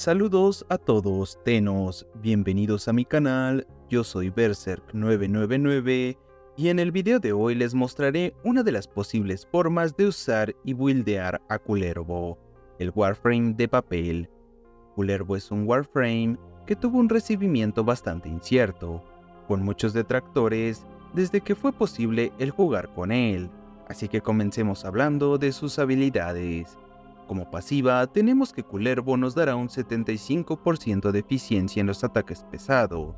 Saludos a todos, tenos, bienvenidos a mi canal, yo soy Berserk999 y en el video de hoy les mostraré una de las posibles formas de usar y buildear a Kullervo, el Warframe de papel. Kullervo es un Warframe que tuvo un recibimiento bastante incierto, con muchos detractores desde que fue posible el jugar con él, así que comencemos hablando de sus habilidades. Como pasiva, tenemos que Kullervo nos dará un 75% de eficiencia en los ataques pesados.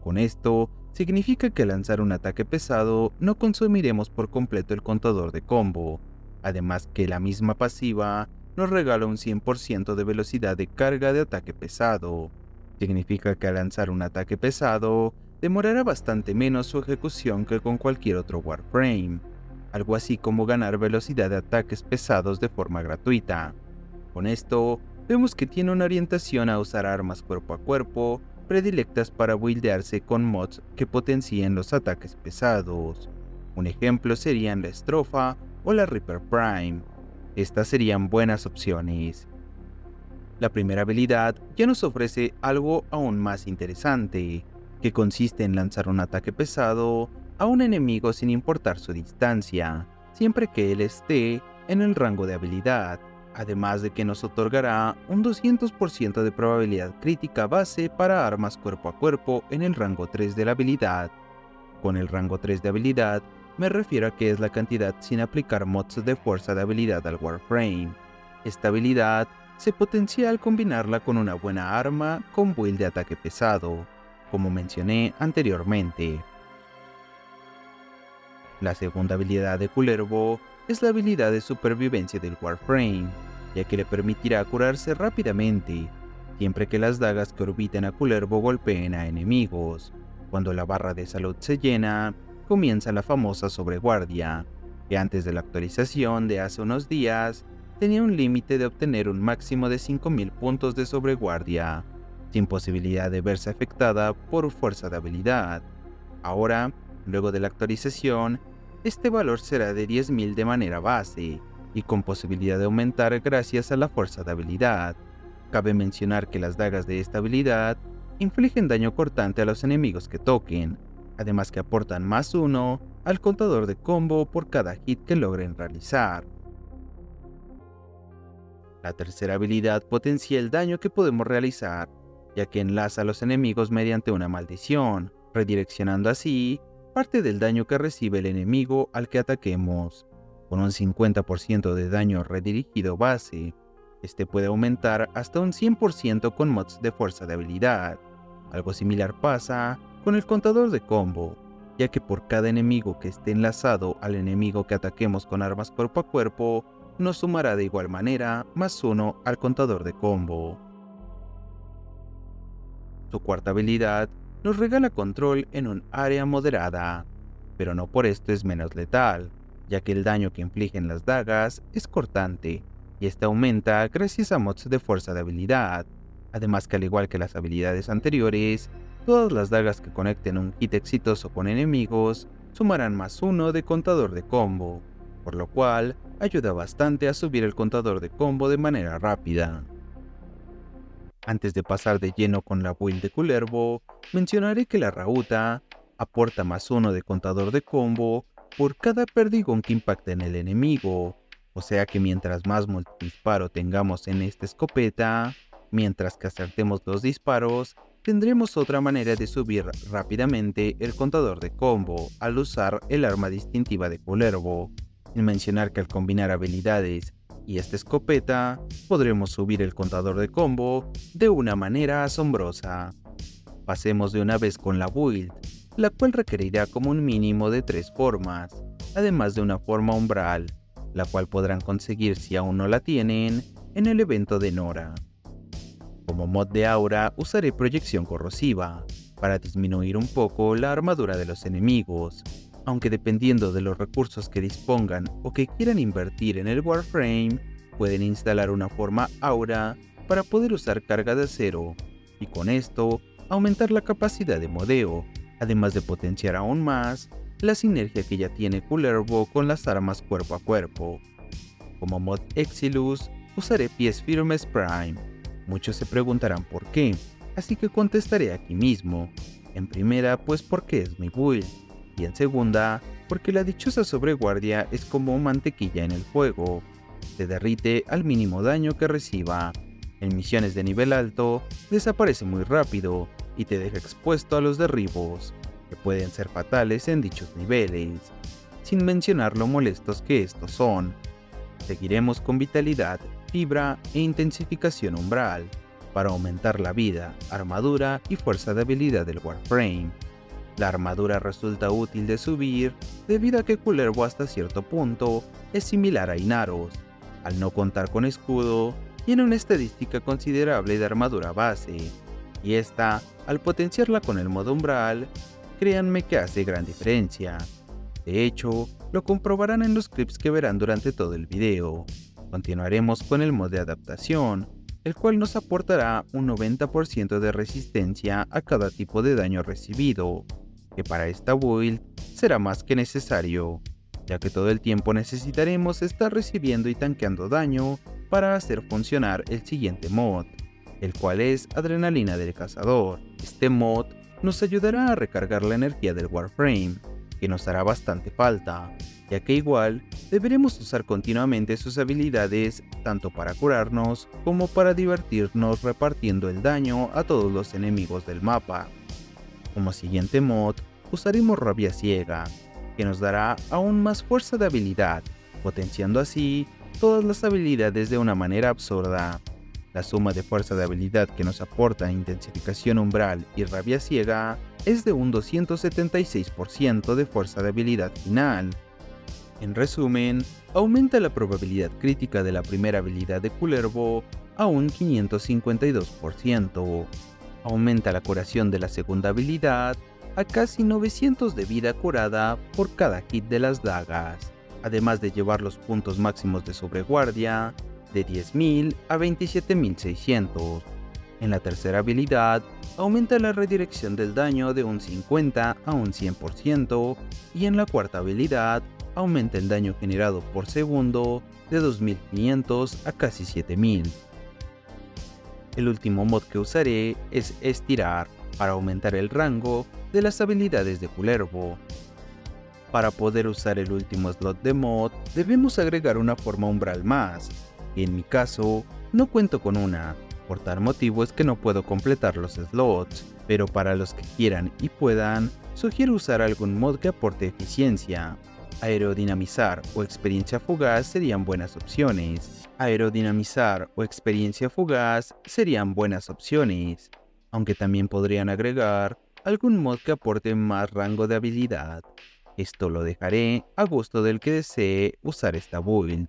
Con esto, significa que al lanzar un ataque pesado no consumiremos por completo el contador de combo, además que la misma pasiva nos regala un 100% de velocidad de carga de ataque pesado. Significa que al lanzar un ataque pesado, demorará bastante menos su ejecución que con cualquier otro Warframe, algo así como ganar velocidad de ataques pesados de forma gratuita. Con esto, vemos que tiene una orientación a usar armas cuerpo a cuerpo, predilectas para buildearse con mods que potencien los ataques pesados. Un ejemplo serían la Estrofa o la Reaper Prime. Estas serían buenas opciones. La primera habilidad ya nos ofrece algo aún más interesante, que consiste en lanzar un ataque pesado a un enemigo sin importar su distancia, siempre que él esté en el rango de habilidad, además de que nos otorgará un 200% de probabilidad crítica base para armas cuerpo a cuerpo en el rango 3 de la habilidad. Con el rango 3 de habilidad, me refiero a que es la cantidad sin aplicar mods de fuerza de habilidad al Warframe. Esta habilidad se potencia al combinarla con una buena arma con build de ataque pesado, como mencioné anteriormente. La segunda habilidad de Kullervo es la habilidad de supervivencia del Warframe, ya que le permitirá curarse rápidamente, siempre que las dagas que orbitan a Kullervo golpeen a enemigos. Cuando la barra de salud se llena, comienza la famosa sobreguardia, que antes de la actualización de hace unos días, tenía un límite de obtener un máximo de 5000 puntos de sobreguardia, sin posibilidad de verse afectada por fuerza de habilidad. Ahora, luego de la actualización, este valor será de 10.000 de manera base, y con posibilidad de aumentar gracias a la fuerza de habilidad. Cabe mencionar que las dagas de esta habilidad infligen daño cortante a los enemigos que toquen, además que aportan +1 al contador de combo por cada hit que logren realizar. La tercera habilidad potencia el daño que podemos realizar, ya que enlaza a los enemigos mediante una maldición, redireccionando así parte del daño que recibe el enemigo al que ataquemos. Con un 50% de daño redirigido base, este puede aumentar hasta un 100% con mods de fuerza de habilidad. Algo similar pasa con el contador de combo, ya que por cada enemigo que esté enlazado al enemigo que ataquemos con armas cuerpo a cuerpo, nos sumará de igual manera +1 al contador de combo. Su cuarta habilidad nos regala control en un área moderada, pero no por esto es menos letal, ya que el daño que infligen las dagas es cortante, y este aumenta gracias a mods de fuerza de habilidad, además que al igual que las habilidades anteriores, todas las dagas que conecten un hit exitoso con enemigos sumarán +1 de contador de combo, por lo cual ayuda bastante a subir el contador de combo de manera rápida. Antes de pasar de lleno con la build de Kullervo, mencionaré que la Rauta aporta +1 de contador de combo por cada perdigón que impacte en el enemigo, o sea que mientras más multidisparo tengamos en esta escopeta, mientras que acertemos los disparos, tendremos otra manera de subir rápidamente el contador de combo al usar el arma distintiva de Kullervo, sin mencionar que al combinar habilidades y esta escopeta, podremos subir el contador de combo de una manera asombrosa. Pasemos de una vez con la build, la cual requerirá como un mínimo de 3 formas, además de una forma umbral, la cual podrán conseguir si aún no la tienen, en el evento de Nora. Como mod de aura usaré proyección corrosiva, para disminuir un poco la armadura de los enemigos, aunque dependiendo de los recursos que dispongan o que quieran invertir en el Warframe, pueden instalar una forma aura para poder usar carga de acero, y con esto aumentar la capacidad de modeo, además de potenciar aún más la sinergia que ya tiene Kullervo con las armas cuerpo a cuerpo. Como mod Exilus, usaré Pies Firmes Prime, Muchos se preguntarán por qué, así que contestaré aquí mismo. En primera, pues porque es mi build, y en segunda, porque la dichosa sobreguardia es como mantequilla en el fuego. Se derrite al mínimo daño que reciba. En misiones de nivel alto, desaparece muy rápido y te deja expuesto a los derribos, que pueden ser fatales en dichos niveles, sin mencionar lo molestos que estos son. Seguiremos con vitalidad, fibra e intensificación umbral, para aumentar la vida, armadura y fuerza de habilidad del Warframe. La armadura resulta útil de subir debido a que Kullervo hasta cierto punto es similar a Inaros, al no contar con escudo, tiene una estadística considerable de armadura base, y esta, al potenciarla con el modo umbral, créanme que hace gran diferencia. De hecho, lo comprobarán en los clips que verán durante todo el video. Continuaremos con el modo de adaptación, el cual nos aportará un 90% de resistencia a cada tipo de daño recibido, que para esta build será más que necesario, ya que todo el tiempo necesitaremos estar recibiendo y tanqueando daño para hacer funcionar el siguiente mod, el cual es Adrenalina del Cazador. Este mod nos ayudará a recargar la energía del Warframe, que nos hará bastante falta, ya que igual deberemos usar continuamente sus habilidades tanto para curarnos como para divertirnos repartiendo el daño a todos los enemigos del mapa. Como siguiente mod, usaremos Rabia Ciega, que nos dará aún más fuerza de habilidad, potenciando así todas las habilidades de una manera absurda. La suma de fuerza de habilidad que nos aporta Intensificación Umbral y Rabia Ciega es de un 276% de fuerza de habilidad final. En resumen, aumenta la probabilidad crítica de la primera habilidad de Kullervo a un 552%, aumenta la curación de la segunda habilidad a casi 900 de vida curada por cada hit de las dagas, además de llevar los puntos máximos de sobreguardia de 10.000 a 27.600. En la tercera habilidad, aumenta la redirección del daño de un 50 a un 100%, y en la cuarta habilidad, aumenta el daño generado por segundo de 2.500 a casi 7.000. El último mod que usaré es Estirar, para aumentar el rango de las habilidades de Kullervo. Para poder usar el último slot de mod, debemos agregar una forma umbral más, que en mi caso no cuento con una, por tal motivo es que no puedo completar los slots, pero para los que quieran y puedan, sugiero usar algún mod que aporte eficiencia. Aerodinamizar o experiencia fugaz serían buenas opciones. Aerodinamizar o experiencia fugaz serían buenas opciones, aunque también podrían agregar algún mod que aporte más rango de habilidad. Esto lo dejaré a gusto del que desee usar esta build.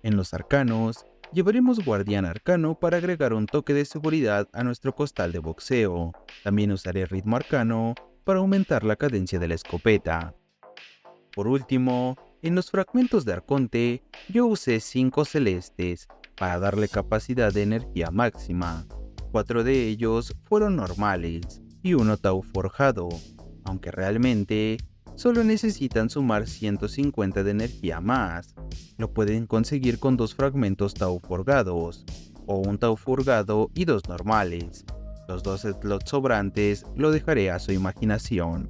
En los arcanos, llevaremos Guardián Arcano para agregar un toque de seguridad a nuestro costal de boxeo. También usaré Ritmo Arcano para aumentar la cadencia de la escopeta. Por último, en los fragmentos de Arconte, yo usé 5 celestes para darle capacidad de energía máxima. 4 de ellos fueron normales y 1 Tau forjado, aunque realmente solo necesitan sumar 150 de energía más. Lo pueden conseguir con 2 fragmentos Tau forgados, o un Tau forgado y 2 normales. Los 2 slots sobrantes lo dejaré a su imaginación.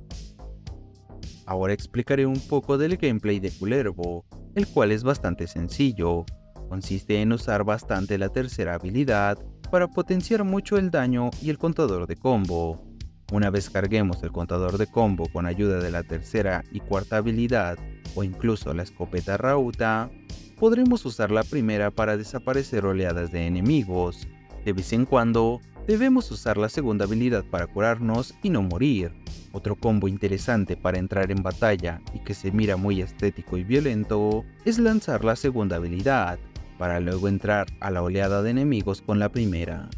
Ahora explicaré un poco del gameplay de Kullervo, el cual es bastante sencillo. Consiste en usar bastante la tercera habilidad para potenciar mucho el daño y el contador de combo. Una vez carguemos el contador de combo con ayuda de la tercera y cuarta habilidad, o incluso la escopeta rauta, podremos usar la primera para desaparecer oleadas de enemigos. De vez en cuando, debemos usar la segunda habilidad para curarnos y no morir. Otro combo interesante para entrar en batalla y que se mira muy estético y violento es lanzar la segunda habilidad, para luego entrar a la oleada de enemigos con la primera.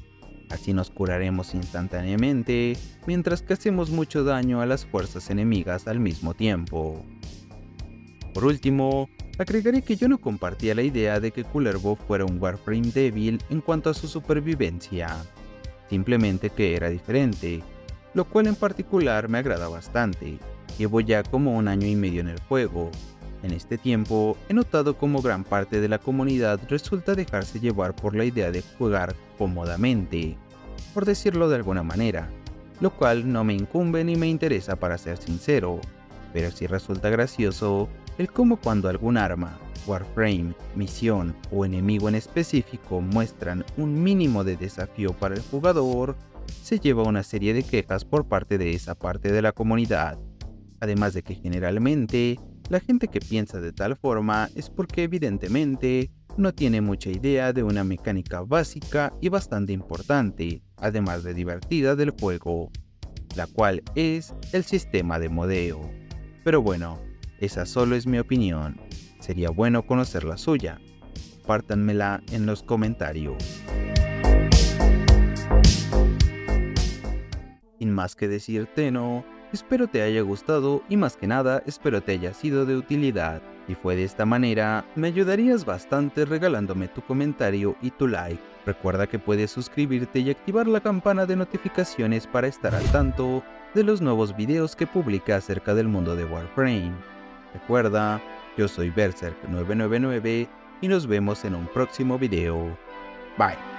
Así nos curaremos instantáneamente, mientras que hacemos mucho daño a las fuerzas enemigas al mismo tiempo. Por último, agregaré que yo no compartía la idea de que Kullervo fuera un Warframe débil en cuanto a su supervivencia, simplemente que era diferente, lo cual en particular me agrada bastante. Llevo ya como 1 año y medio en el juego, En este tiempo, he notado cómo gran parte de la comunidad resulta dejarse llevar por la idea de jugar cómodamente, por decirlo de alguna manera, lo cual no me incumbe ni me interesa para ser sincero, pero sí resulta gracioso el cómo cuando algún arma, warframe, misión o enemigo en específico muestran un mínimo de desafío para el jugador, se lleva una serie de quejas por parte de esa parte de la comunidad. Además de que generalmente, la gente que piensa de tal forma es porque evidentemente no tiene mucha idea de una mecánica básica y bastante importante, además de divertida del juego, la cual es el sistema de modeo. Pero bueno, esa solo es mi opinión. Sería bueno conocer la suya. Compártanmela en los comentarios. Sin más que decir, Teno, espero te haya gustado y más que nada espero te haya sido de utilidad. Si fue de esta manera, me ayudarías bastante regalándome tu comentario y tu like. Recuerda que puedes suscribirte y activar la campana de notificaciones para estar al tanto de los nuevos videos que publique acerca del mundo de Warframe. Recuerda, yo soy Berserk999 y nos vemos en un próximo video. Bye.